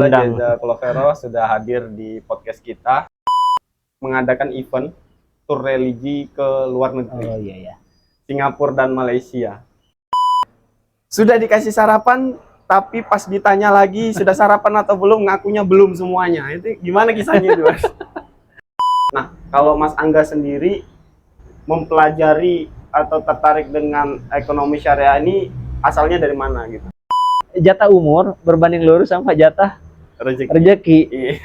Jeza Clovero sudah hadir di podcast kita mengadakan event tur religi ke luar negeri. Oh iya. Singapura dan Malaysia. Sudah dikasih sarapan, tapi pas ditanya lagi sudah sarapan atau belum, ngakunya belum semuanya. Itu gimana kisahnya itu, Mas? Nah, kalau Mas Angga sendiri mempelajari atau tertarik dengan ekonomi syariah ini asalnya dari mana gitu? Jatah umur berbanding lurus sama jatah rezeki. Iya.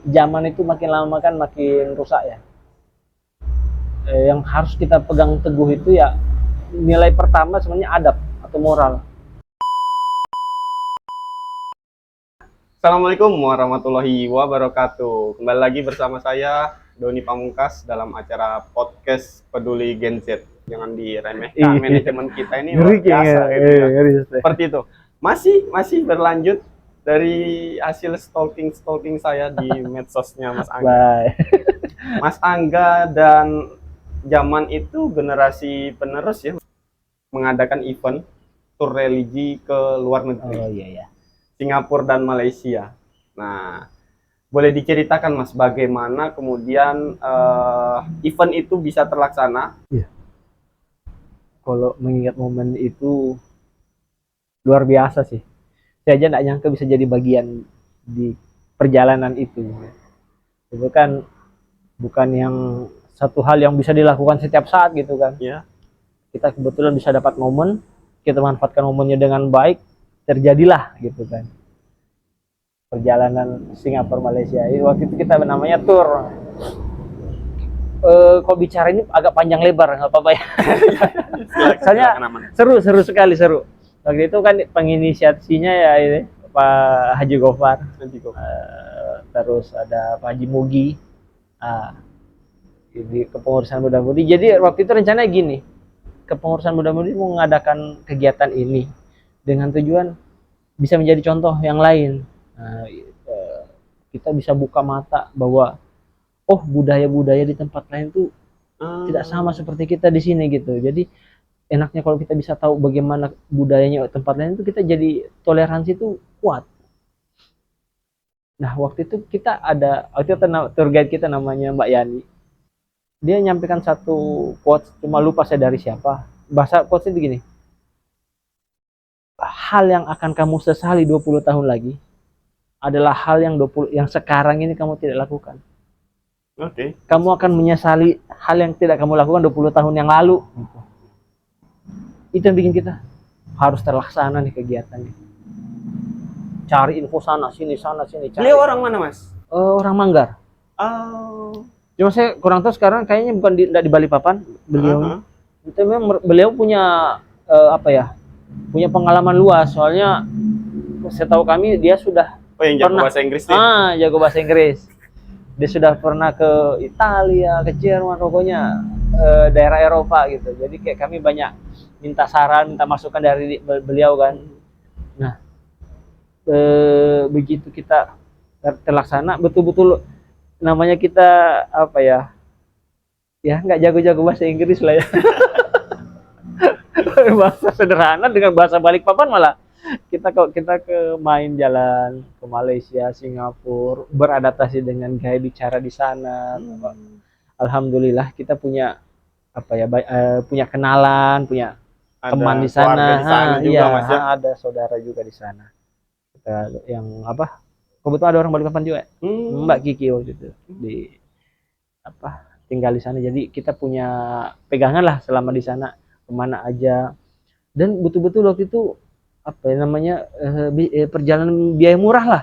Zaman itu makin lama kan makin rusak ya. Yang harus kita pegang teguh itu ya nilai pertama sebenarnya adab atau moral. Assalamualaikum warahmatullahi wabarakatuh. Kembali lagi bersama saya Doni Pamungkas dalam acara podcast Peduli Gen Z. Jangan diremehkan, manajemen kita ini luar biasa gitu ya. Seperti itu. Masih berlanjut dari hasil stalking saya di medsosnya Mas Angga. Mas Angga dan zaman itu generasi penerus ya mengadakan event tur religi ke luar negeri. Oh iya. Singapura dan Malaysia. Nah, boleh diceritakan Mas bagaimana kemudian event itu bisa terlaksana? Iya. Kalau mengingat momen itu luar biasa sih. Saya aja nggak nyangka bisa jadi bagian di perjalanan itu. Itu kan bukan yang satu hal yang bisa dilakukan setiap saat gitu kan. Ya. Kita kebetulan bisa dapat momen, kita manfaatkan momennya dengan baik, terjadilah gitu kan. Perjalanan Singapura Malaysia. Waktu itu kita namanya tur. Kalau bicara ini agak panjang lebar, nggak apa-apa ya. Soalnya seru sekali. Waktu itu kan penginisiasinya ya ini Pak Haji Gofar. Terus ada Pak Haji Mugi. Di kepengurusan muda-mudi. Jadi waktu itu rencananya gini, kepengurusan muda-mudi mau mengadakan kegiatan ini dengan tujuan bisa menjadi contoh yang lain. Kita bisa buka mata bahwa budaya-budaya di tempat lain tuh tidak sama seperti kita di sini gitu. Jadi enaknya kalau kita bisa tahu bagaimana budayanya tempat lain itu, kita jadi toleransi itu kuat. Nah waktu itu tour guide kita namanya Mbak Yani. Dia nyampaikan satu quotes, cuma lupa saya dari siapa. Bahasa quotesnya begini. Hal yang akan kamu sesali 20 tahun lagi adalah hal yang sekarang ini kamu tidak lakukan. Oke. Kamu akan menyesali hal yang tidak kamu lakukan 20 tahun yang lalu. Itu yang bikin kita harus terlaksana nih kegiatannya. Cari info sana sini. Beliau orang mana, Mas? Orang Manggar. Oh. Cuma saya kurang tahu sekarang, kayaknya bukan di Balikpapan beliau. Itu memang beliau punya punya pengalaman luas. Soalnya saya tahu dia sudah yang jago bahasa Inggris nih. Jago bahasa Inggris. Dia sudah pernah ke Italia, ke Jerman, pokoknya daerah Eropa gitu. Jadi kayak kami banyak minta saran, minta masukan dari beliau kan. Nah, begitu kita terlaksana, betul-betul namanya kita nggak jago-jago bahasa Inggris lah ya. Bahasa sederhana dengan bahasa Balikpapan malah kita ke main jalan ke Malaysia, Singapura, beradaptasi dengan gaya bicara di sana. Alhamdulillah kita punya punya kenalan, punya teman di sana. Ada saudara juga di sana. Kita kebetulan ada orang Balikpapan juga. Mbak Kiki waktu itu tinggal di sana. Jadi kita punya pegangan lah selama di sana, kemana aja. Dan betul-betul waktu itu perjalanan biaya murah lah.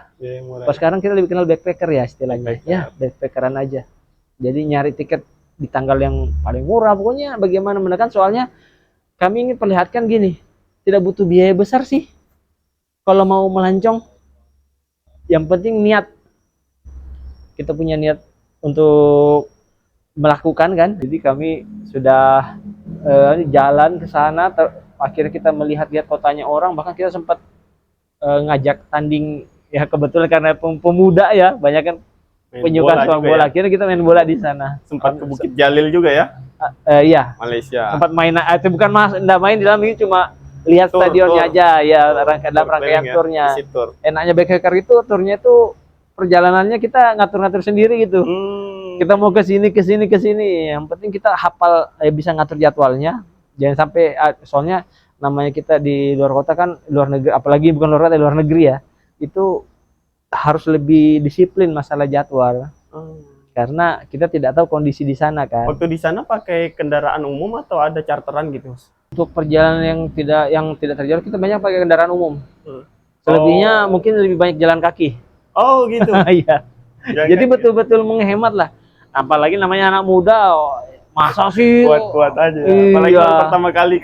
Pas sekarang kita lebih kenal backpacker ya istilahnya. Backpackeran aja. Jadi nyari tiket di tanggal yang paling murah, pokoknya bagaimana menekan. Soalnya kami ingin perlihatkan gini, tidak butuh biaya besar sih kalau mau melancong. Yang penting niat. Kita punya niat untuk melakukan kan. Jadi kami sudah jalan ke sana, akhirnya kita melihat-lihat kotanya orang, bahkan kita sempat ngajak tanding ya, kebetulan karena pemuda ya, banyak kan penyuka sepak bola. Akhirnya kita main bola di sana. Sempat ke Bukit Jalil juga ya? Iya. Malaysia. Sempat main, itu bukan enggak main di dalam, ini cuma lihat stadionnya aja ya, dalam rangkaian turnya. Enaknya backpacker itu turnya itu perjalanannya kita ngatur-ngatur sendiri gitu. Kita mau ke sini ke sini ke sini, yang penting kita hafal bisa ngatur jadwalnya. Jangan sampai soalnya namanya kita di luar kota kan, luar negeri, apalagi bukan luar kota, luar negeri ya, itu harus lebih disiplin masalah jadwal. Karena kita tidak tahu kondisi di sana kan. Waktu di sana pakai kendaraan umum atau ada charteran gitu, Mas? Untuk perjalanan yang tidak terjal kita banyak pakai kendaraan umum. Selebihnya mungkin lebih banyak jalan kaki. Oh gitu. Iya. Jadi betul-betul menghemat lah. Apalagi namanya anak muda, masa sih kuat-kuat aja. Apalagi kalau pertama kali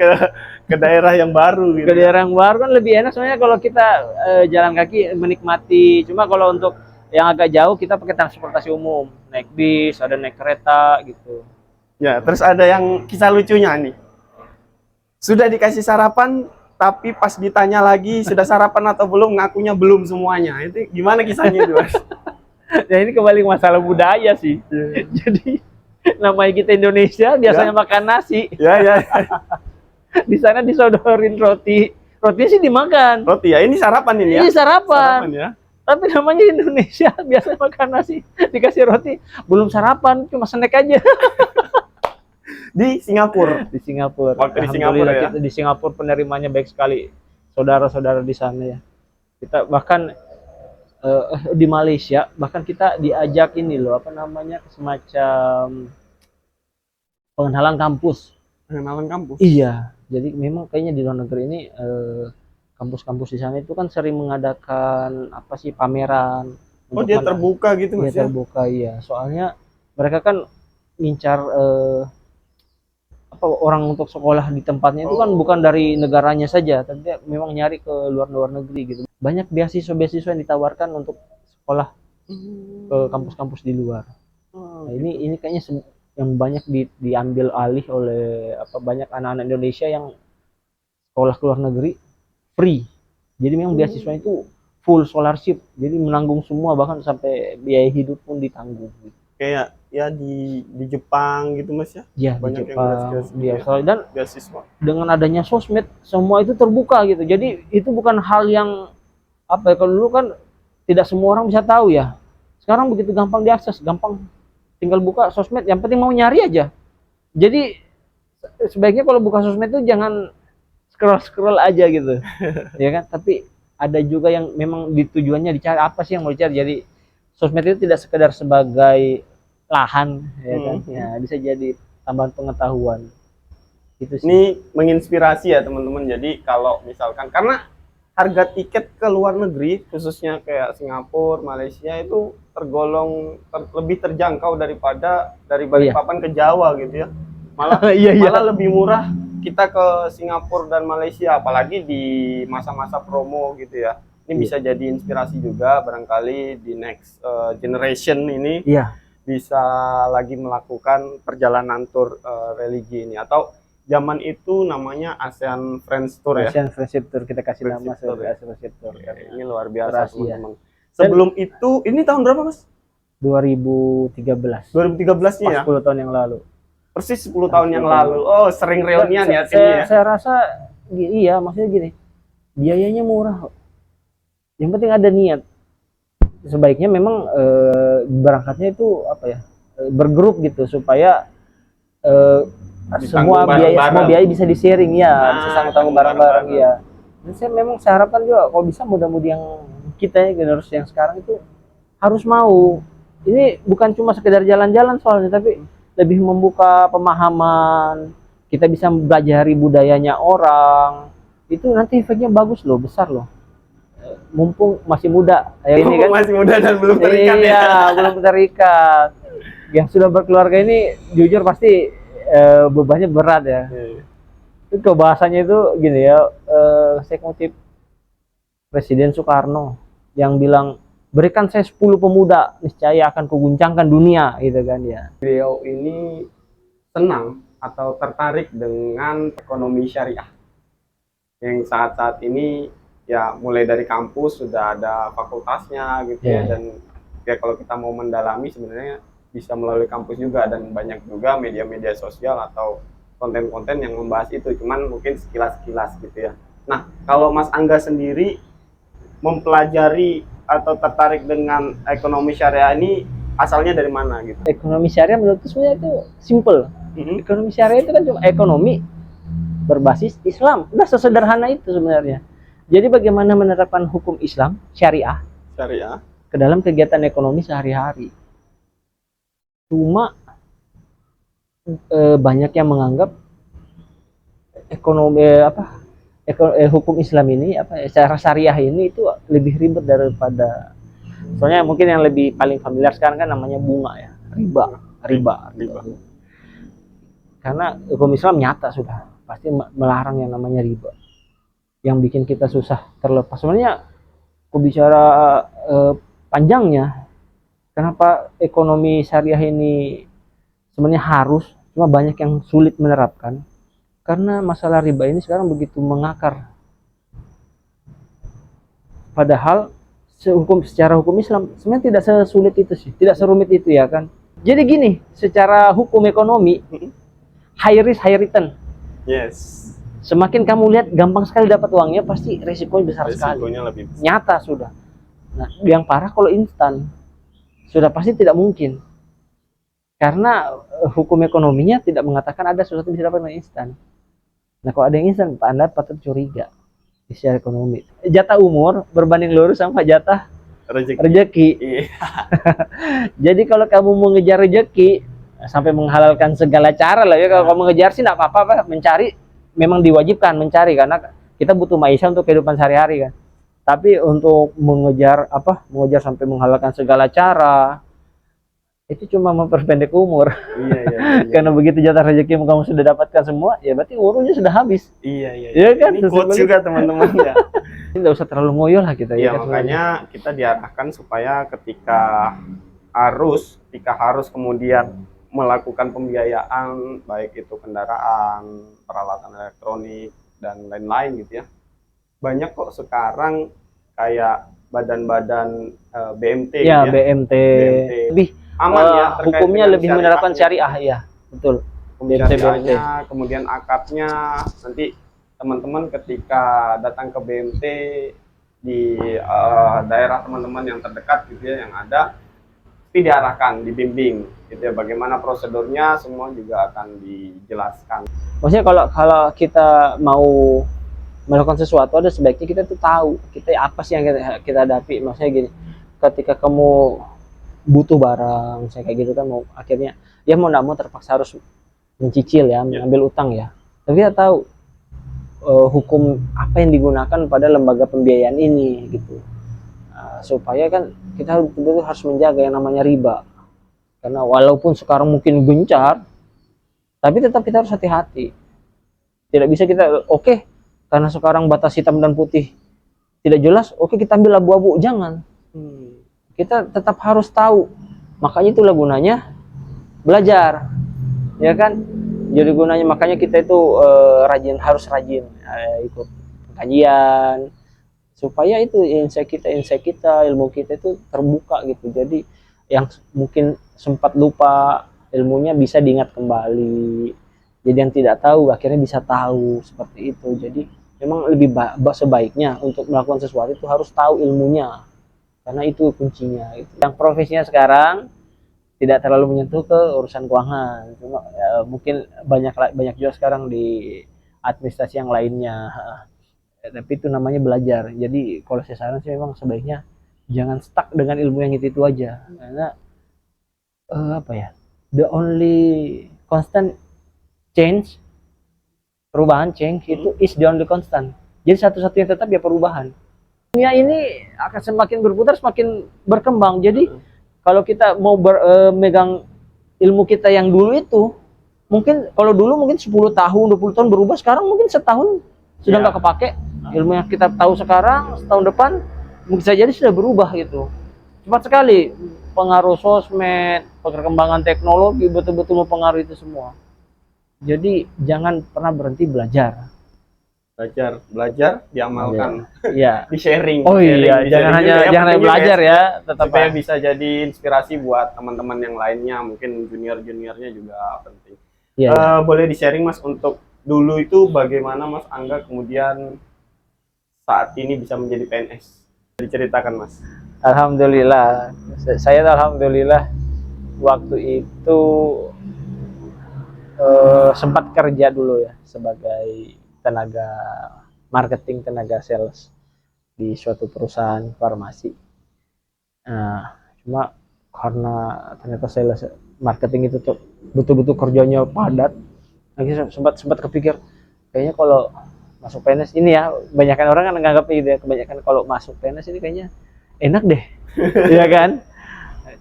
ke daerah yang baru gitu. Ke daerah yang baru kan lebih enak soalnya kalau kita jalan kaki menikmati. Cuma kalau untuk yang agak jauh kita pakai transportasi umum, naik bis, ada naik kereta gitu. Ya, terus ada yang kisah lucunya nih. Sudah dikasih sarapan, tapi pas ditanya lagi sudah sarapan atau belum, ngakunya belum semuanya. Itu gimana kisahnya itu, Mas? Ya ini kembali masalah budaya sih. Jadi namanya kita Indonesia biasanya makan nasi. Ya. Di sana disodorin roti. Rotinya sih dimakan. Roti ya, ini sarapan ini ya? Ini sarapan ya? Tapi namanya Indonesia biasa makan nasi, dikasih roti, belum sarapan, cuma snack aja. Di Singapura. Di Singapura. Waktu di Singapura ya. Di Singapura penerimanya baik sekali, saudara-saudara di sana ya. Kita bahkan di Malaysia, bahkan kita diajak ini loh, apa namanya, semacam pengenalan kampus. Pengenalan kampus? Iya. Jadi memang kayaknya di luar negeri ini kampus-kampus di sana itu kan sering mengadakan apa sih, pameran. Oh dia terbuka gitu Mas? Dia terbuka iya. Soalnya mereka kan ngincar orang untuk sekolah di tempatnya itu kan bukan dari negaranya saja, tapi dia memang nyari ke luar negeri gitu. Banyak beasiswa yang ditawarkan untuk sekolah ke kampus-kampus di luar. Nah, ini kayaknya yang banyak diambil alih oleh banyak anak-anak Indonesia yang sekolah ke luar negeri free. Jadi memang beasiswa itu full scholarship, jadi menanggung semua, bahkan sampai biaya hidup pun ditanggung. Kayak ya di Jepang gitu Mas ya? Iya, banyak di Jepang, di Australia, dan beasiswa. Dengan adanya sosmed semua itu terbuka gitu. Jadi itu bukan hal yang kalau dulu kan tidak semua orang bisa tahu ya. Sekarang begitu gampang diakses, gampang tinggal buka sosmed, yang penting mau nyari aja. Jadi sebaiknya kalau buka sosmed itu jangan scroll aja gitu. Ya kan? Tapi ada juga yang memang tujuannya dicari apa sih yang mau dicari. Jadi sosmed itu tidak sekedar sebagai lahan, ya kan? Ya, bisa jadi tambahan pengetahuan. Gitu sih. Ini menginspirasi ya teman-teman. Jadi kalau misalkan, karena harga tiket ke luar negeri khususnya kayak Singapura, Malaysia itu tergolong lebih terjangkau daripada dari Balikpapan ke Jawa gitu ya. Malah malah lebih murah kita ke Singapura dan Malaysia, apalagi di masa-masa promo gitu ya. Ini bisa jadi inspirasi juga barangkali di next generation ini bisa lagi melakukan perjalanan tur religi ini, atau zaman itu namanya ASEAN Friends Tour ya. ASEAN Friendship Tour kita kasih nama sebagai ASEAN Friendship Tour. Ini luar biasa teman-teman. Sebelum itu, ini tahun berapa Mas? 2013. 2013 nya ya? 10 tahun yang lalu. Persis 10 tahun yang lalu. Oh, sering reunian ya timnya. Saya rasa iya, maksudnya gini. Biayanya murah. Yang penting ada niat. Sebaiknya memang berangkatnya itu bergrup gitu supaya semua biaya bisa di-sharing ya, bisa tanggung bareng-bareng ya. Dan saya harapkan juga kalau bisa mudah-mudahan yang kita ya, generasi yang sekarang itu harus mau. Ini bukan cuma sekedar jalan-jalan soalnya, tapi lebih membuka pemahaman. Kita bisa belajari budayanya orang. Itu nanti efeknya bagus loh, besar loh. Mumpung masih muda kayak ini kan. Masih muda dan belum terikat belum terikat. Yang sudah berkeluarga ini jujur pasti bebannya berat ya. Itu bahasanya itu gini ya, saya kutip Presiden Soekarno yang bilang, berikan saya 10 pemuda, niscaya akan kuguncangkan dunia, gitu kan ya. Beliau ini senang atau tertarik dengan ekonomi syariah yang saat-saat ini ya mulai dari kampus sudah ada fakultasnya gitu ya, dan ya kalau kita mau mendalami sebenarnya bisa melalui kampus juga, dan banyak juga media-media sosial atau konten-konten yang membahas itu, cuman mungkin sekilas-sekilas gitu ya. Nah, kalau Mas Angga sendiri mempelajari atau tertarik dengan ekonomi syariah ini asalnya dari mana gitu? Ekonomi syariah menurutku sebenarnya itu simple. Ekonomi syariah itu kan cuma ekonomi berbasis Islam. Udah sesederhana itu sebenarnya. Jadi bagaimana menerapkan hukum Islam syariah ke dalam kegiatan ekonomi sehari-hari. Cuma banyak yang menganggap ekonomi hukum Islam ini secara syariah ini itu lebih ribet daripada, soalnya mungkin yang lebih paling familiar sekarang kan namanya bunga ya, riba. Karena hukum Islam nyata sudah pasti melarang yang namanya riba, yang bikin kita susah terlepas. Sebenarnya aku bicara panjangnya kenapa ekonomi syariah ini sebenarnya harus, cuma banyak yang sulit menerapkan karena masalah riba ini sekarang begitu mengakar. Padahal secara hukum Islam sebenarnya tidak sesulit itu sih, tidak serumit itu ya kan. Jadi gini, secara hukum ekonomi high risk high return. Yes. Semakin kamu lihat gampang sekali dapat uangnya, pasti resikonya besar sekali. Lebih besar. Nyata sudah. Nah, yang parah kalau instan sudah pasti tidak mungkin. Karena hukum ekonominya tidak mengatakan ada sesuatu yang bisa dapat dengan instan. Nah, kalau ada yang instan, Anda patut curiga di secara ekonomi. Jatah umur berbanding lurus sama jatah rezeki. Iya. Jadi kalau kamu mau ngejar rezeki sampai menghalalkan segala cara lah ya. Kalau kamu ngejar sih nggak apa-apa, mencari memang diwajibkan mencari karena kita butuh maisha untuk kehidupan sehari-hari kan. Tapi untuk mengejar sampai menghalalkan segala cara, itu cuma memperpendek umur. Iya. Karena begitu jatah rezeki kamu sudah dapatkan semua, ya berarti umurnya sudah habis. Iya. Ya kan? Ini quotes juga teman-teman ya. Tidak usah terlalu ngoyo lah kita. Iya, makanya kita diarahkan supaya ketika harus kemudian melakukan pembiayaan, baik itu kendaraan, peralatan elektronik dan lain-lain gitu ya. Banyak kok sekarang kayak badan-badan BMT ya, gitu ya. BMT. Lebih aman ya, hukumnya lebih menerapkan syariah ya, betul. BMT, kemudian akadnya nanti teman-teman ketika datang ke BMT di daerah teman-teman yang terdekat gitu ya, yang ada pasti diarahkan, dibimbing gitu ya, bagaimana prosedurnya semua juga akan dijelaskan. Maksudnya kalau kita mau melakukan sesuatu, ada sebaiknya kita tuh tahu kita apa sih yang kita hadapi. Maksudnya gini, ketika kamu butuh barang saya kayak gitu kan, mau akhirnya ya mau nggak mau terpaksa harus mencicil ya, mengambil utang ya, tapi kita tahu hukum apa yang digunakan pada lembaga pembiayaan ini gitu. Supaya kan kita betul-betul harus menjaga yang namanya riba, karena walaupun sekarang mungkin gencar, tapi tetap kita harus hati-hati. Tidak bisa kita karena sekarang batas hitam dan putih tidak jelas, kita ambil abu-abu, jangan. Kita tetap harus tahu. Makanya itulah gunanya belajar, ya kan. Jadi gunanya makanya kita itu harus rajin ikut kajian, supaya itu insight kita, ilmu kita itu terbuka gitu. Jadi yang mungkin sempat lupa ilmunya bisa diingat kembali. Jadi yang tidak tahu akhirnya bisa tahu, seperti itu. Jadi memang lebih sebaiknya untuk melakukan sesuatu itu harus tahu ilmunya, karena itu kuncinya gitu. Yang profesinya sekarang tidak terlalu menyentuh ke urusan keuangan, cuma mungkin banyak juga sekarang di administrasi yang lainnya. Tapi itu namanya belajar. Jadi kalau saya saran sih memang sebaiknya jangan stuck dengan ilmu yang itu aja, karena the only constant change, perubahan itu is the only constant. Jadi satu-satunya tetap ya perubahan. Dunia ini akan semakin berputar, semakin berkembang. Jadi kalau kita mau megang ilmu kita yang dulu itu, mungkin kalau dulu mungkin 10 tahun, 20 tahun berubah, sekarang mungkin setahun sudah nggak kepake. Ilmu yang kita tahu sekarang, setahun depan mungkin saja sudah berubah gitu. Cepat sekali pengaruh sosmed, perkembangan teknologi betul-betul mempengaruhi itu semua. Jadi jangan pernah berhenti belajar. Belajar, diamalkan, ya. di sharing. Jangan hanya belajar ya, tetap supaya bisa jadi inspirasi buat teman-teman yang lainnya, mungkin juniornya juga penting. Boleh di sharing Mas, untuk dulu itu bagaimana Mas Angga kemudian saat ini bisa menjadi PNS? Diceritakan Mas. Alhamdulillah, saya alhamdulillah waktu itu sempat kerja dulu ya sebagai tenaga marketing, tenaga sales di suatu perusahaan farmasi. Nah, cuma karena ternyata sales marketing itu tuh betul-betul kerjanya padat, akhirnya sempat kepikir kayaknya kalau masuk PNS ini ya, kebanyakan orang kan nganggap gitu ya, kebanyakan kalau masuk PNS ini kayaknya enak deh. Iya kan?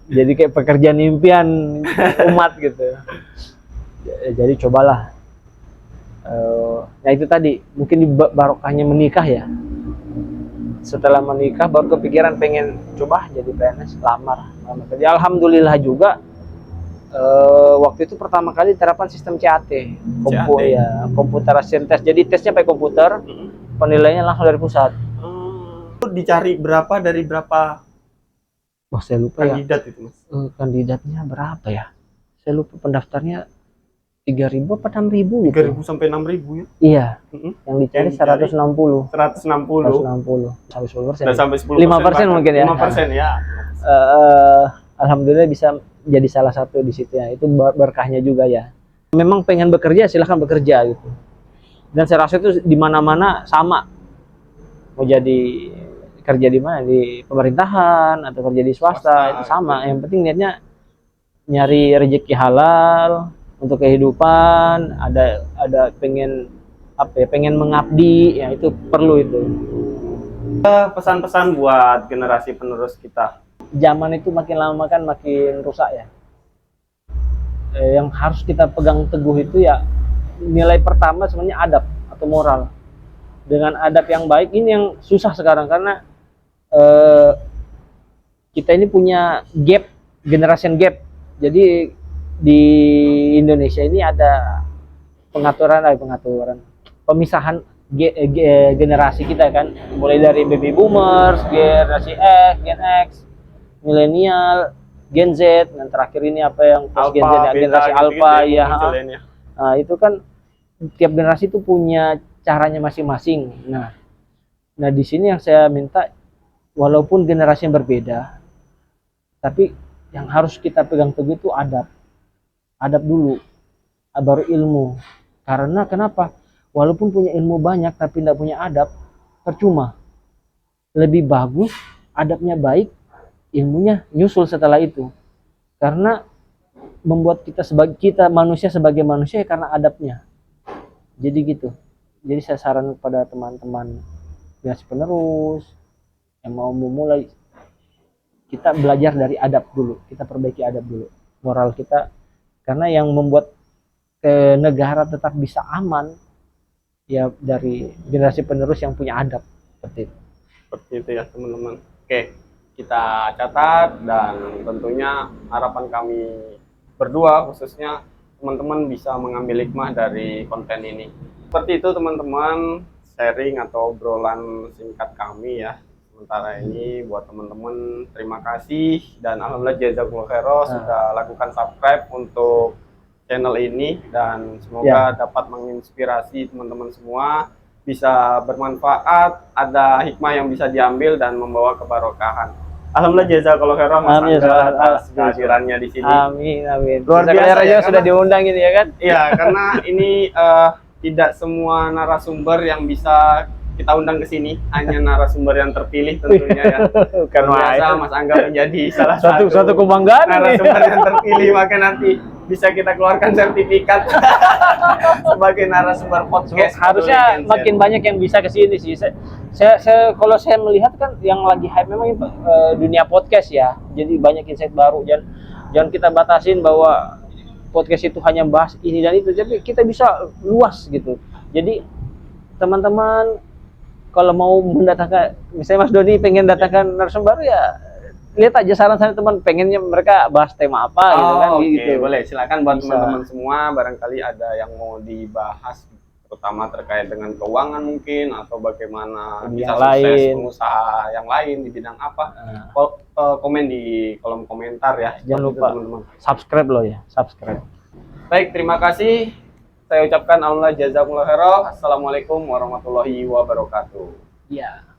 Jadi kayak pekerjaan impian umat gitu. Jadi cobalah. Nah itu tadi mungkin di barokahnya menikah ya. Setelah menikah baru kepikiran pengen coba jadi PNS, lamar kerja. Alhamdulillah juga waktu itu pertama kali terapan sistem CAT, ya, computer assisted test. Jadi tesnya pakai komputer, penilaiannya langsung dari pusat. Itu dicari berapa dari berapa? Wah saya lupa kandidat ya. Itu Mas. Kandidatnya berapa ya? Saya lupa, pendaftarnya 3.000 apa 6.000 gitu. 3.000 sampai 6.000 ya? Iya. Yang dicari 160. 160. Sampai 10%. 5% mungkin ya. 5% ya. Alhamdulillah bisa jadi salah satu di situ ya. Itu berkahnya juga ya. Memang pengen bekerja silahkan bekerja gitu. Dan saya rasa itu di mana-mana sama. Mau jadi kerja di mana, di pemerintahan atau kerja di swasta itu sama. Yang penting niatnya nyari rezeki halal untuk kehidupan, ada pengen apa ya, pengen mengabdi ya, itu perlu itu. Pesan-pesan buat generasi penerus kita. Zaman itu makin lama kan makin rusak ya. Yang harus kita pegang teguh itu ya nilai pertama sebenarnya adab atau moral. Dengan adab yang baik ini yang susah sekarang karena kita ini punya gap, generation gap. Jadi di Indonesia ini ada pengaturan pemisahan generasi kita kan, mulai dari baby boomers, generasi X, Gen X, milenial, Gen Z, dan terakhir ini apa yang Alpha, Gen Z ya, generasi gitu, Alpha ya. Nah, itu kan tiap generasi itu punya caranya masing-masing. Nah di sini yang saya minta, walaupun generasi yang berbeda, tapi yang harus kita pegang teguh itu adab dulu, baru ilmu. Karena kenapa? Walaupun punya ilmu banyak tapi tidak punya adab, percuma. Lebih bagus adabnya baik, ilmunya nyusul setelah itu. Karena membuat kita manusia sebagai manusia ya karena adabnya. Jadi gitu. Jadi saya saran kepada teman-teman generasi penerus yang mau memulai, kita belajar dari adab dulu, kita perbaiki adab dulu, moral kita, karena yang membuat negara tetap bisa aman ya dari generasi penerus yang punya adab. Seperti itu ya teman-teman. Oke, kita catat, dan tentunya harapan kami berdua khususnya teman-teman bisa mengambil hikmah dari konten ini. Seperti itu teman-teman, sharing atau obrolan singkat kami ya. Sementara ini buat teman-teman terima kasih, dan alhamdulillah jazakumullah khairan sudah lakukan subscribe untuk channel ini, dan semoga dapat menginspirasi teman-teman semua, bisa bermanfaat, ada hikmah yang bisa diambil dan membawa kebarokahan. Alhamdulillah jazakallahu khairan Mas Angga atas kehadirannya di sini. Amin. Luar biasa ya, sudah diundang ini ya kan? Iya, karena ini tidak semua narasumber yang bisa kita undang ke sini, hanya narasumber yang terpilih tentunya ya. Karena biasa Mas Angga menjadi salah satu kebanggaan narasumber yang terpilih, maka nanti bisa kita keluarkan sertifikat sebagai narasumber podcast. Harusnya makin banyak yang bisa ke sini sih. Saya kalau saya melihat kan yang lagi hype memang dunia podcast ya. Jadi banyak insight baru, jangan kita batasin bahwa podcast itu hanya bahas ini dan itu, tapi kita bisa luas gitu. Jadi teman-teman kalau mau mendatangkan, misalnya Mas Doni pengen datangkan narasumber baru ya, lihat aja saran-saran teman, pengennya mereka bahas tema apa gitu kan. Gitu. Boleh, silakan buat teman-teman semua, barangkali ada yang mau dibahas, terutama terkait dengan keuangan mungkin, atau bagaimana bisa sukses pengusaha yang lain di bidang apa. Komen di kolom komentar ya. Jangan lupa teman-teman subscribe loh ya, subscribe. Baik, terima kasih. Saya ucapkan alhamdulillah jazakumullah khairan. Assalamualaikum warahmatullahi wabarakatuh. Ya.